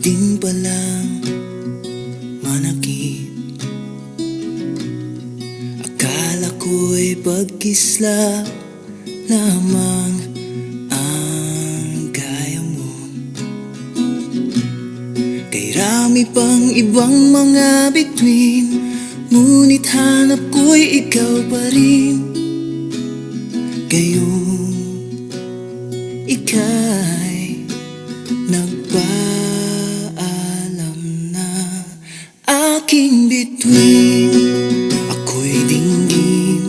din palang manakit. Akala ko'y pagkisla lamang ang kaya mo. Kay rami pang ibang mga bituin, ngunit hanap ko'y ikaw pa rin. Gayong ika'y nagpaalam na aking bituin. Ako'y dinggin,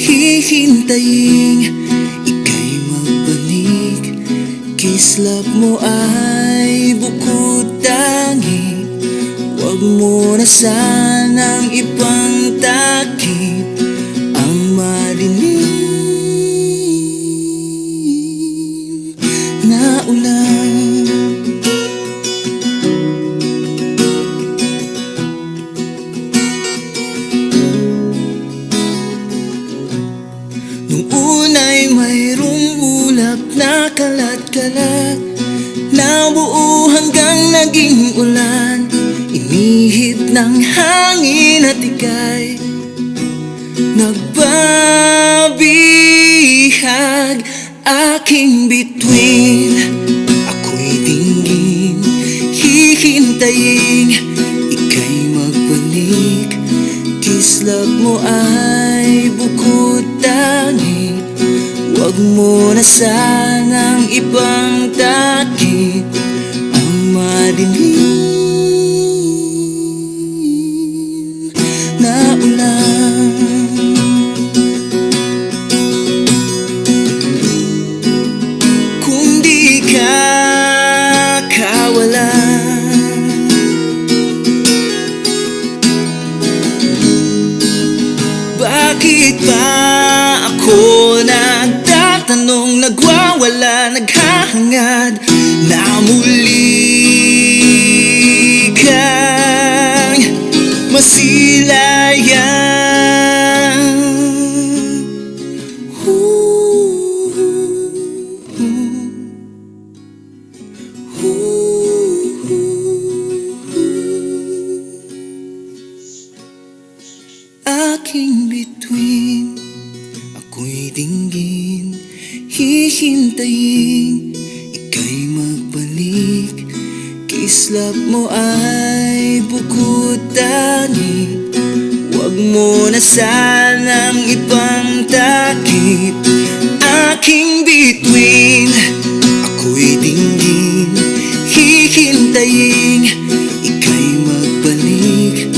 hihintayin ika'y magbalik. Kislap mo ay bukod tangi, huwag mo na sanang ipangtakip ang madilim na ulan. Nung una'y mayroong ulap na kalat-kalat, nabuo hanggang naging ulan. Inihip ng hangin at ika'y nagbabihag. Aking bituin, ako'y dinggin, hihintayin ika'y magbalik. Kislap mo ay bukod tangi, huwag mo na sanang ipangtakip ang madilim na ulan. Kung di ka kawalan, bakit pa ako nagtatanong, nagwawala, naghahangad na muli kang masilayan? Aking bituin, ako'y dinggin, hihintayin ika'y magbalik. Kislap mo ay bukod tangi, huwag mo na sanang ipangtakip. Aking bituin, ako'y dinggin, hihintayin ika'y magbalik.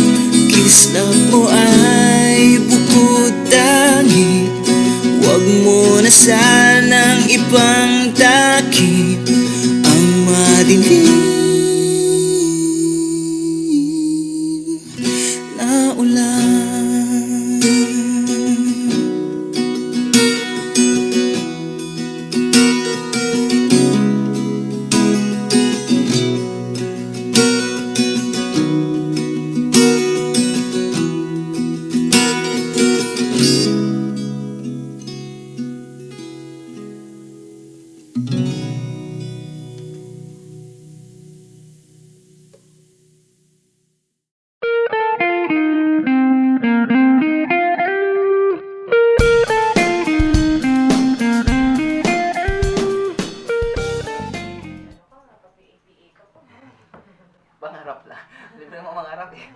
Kislap mo ay bukod tangi, huwag mo na sanang ipangtakip ang madilim na ulan. Pangarap lang. Libre mo mangarap eh.